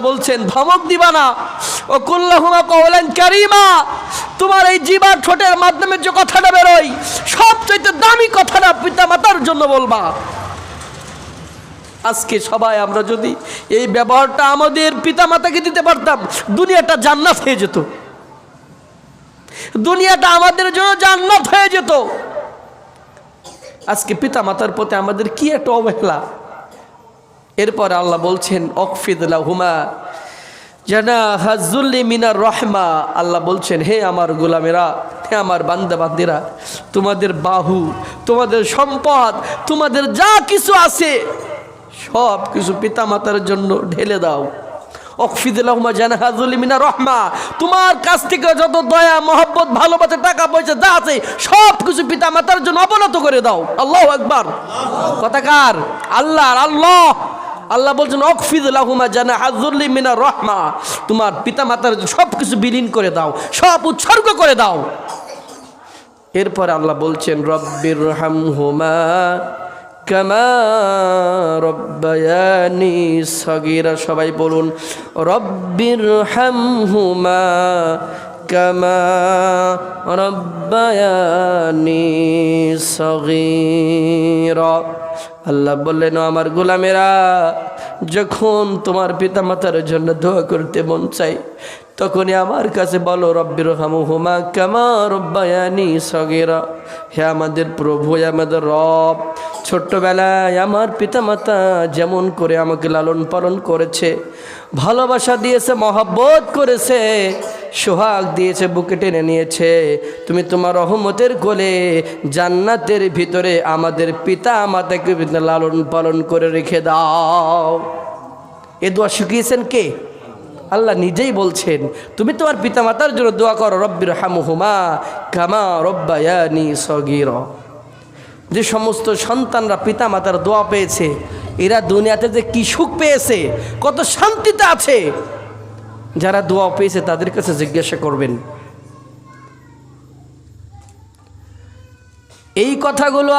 বলছেন ধমক দিবা না, ও কুল্লাহুমা কওলান কারীমা, তোমার এই জিহ্বার ঠোঁটের মাধ্যমে যে কথাটা বেরোয় সবচেয়ে দামি কথাটা পিতামাতার জন্য বলবা। আজকে সবাই আমরা যদি এই ব্যবহারটা আমাদের পিতামাতাকে দিতে পারতাম, দুনিয়াটা জান্নাত হয়ে যেত, দুনিয়াটা আমাদের জন্য জান্নাত হয়ে যেত। আজকে পিতামাতার প্রতি আমাদের কি একটা অবহেলা। এরপর আল্লাহ বলছেন অকফিদ লাহুমা জানাহা যুল্লি মিনার রহমা। আল্লাহ বলছেন হে আমার গোলামেরা, হে আমার বান্দা বান্দিরা, তোমাদের বাহু, তোমাদের সম্পদ, তোমাদের যা কিছু আছে সব কিছু পিতামাতার জন্য ঢেলে দাও। অকফিদ লাহুমা জানাহা যুল্লি মিনার রহমা, তোমার কাছ থেকে যত দয়া মহব্বত ভালোবাসা টাকা পয়সা যা আছে সব কিছু পিতামাতার জন্য অবনত করে দাও। আল্লাহু আকবার। কথাকার আল্লাহর আল্লাহ আল্লাহ বলছেন অকফিদ লাহুমা জানাহা যুল্লি মিনার রহমা, তোমার পিতামাতার সব কিছু বিলীন করে দাও, সব উৎসর্গ করে দাও। এরপর আল্লাহ বলছেন রব্বির হামহুমা কামা রব্বায়ানি সগীরা। সবাই বলুন রব্বির হামহুমা কামা রব্বায়ানি সগীরা। আল্লাহ বললেন আমার গোলামেরা, যখন তোমার পিতামাতার জন্য দোয়া করতে মন চাই তখনই আমার কাছে বলো রব্বির হামহুমা কামা রব্বায়ানি সগীরা। হে আমাদের প্রভু, হে আমাদের রব, ছোট্টবেলায় আমার পিতামাতা যেমন করে আমাকে লালন পালন করেছে, ভালোবাসা দিয়েছে, মহব্বত করেছে, সোহাগ দিয়েছে, বুকে টেনে নিয়েছে, তুমি তোমার রহমতের কোলে জান্নাতের ভিতরে আমাদের পিতা মাতাকে লালন পালন করে রেখে দাও। এ দোয়া শিখিয়েছেন কে? আল্লাহ নিজেই বলছেন তুমি তোমার পিতামাতার জন্য দোয়া করো রব্বির হামহুমা কামা রব্বায়ানি সগীরা। যে সমস্ত সন্তানরা পিতামাতার দোয়া পেয়েছে এরা দুনিয়াতে যে কি সুখ পেয়েছে, কত শান্তিতে আছে, যারা দোয়া পেয়েছে তাদের কাছে জিজ্ঞাসা করবেন। এই কথাগুলো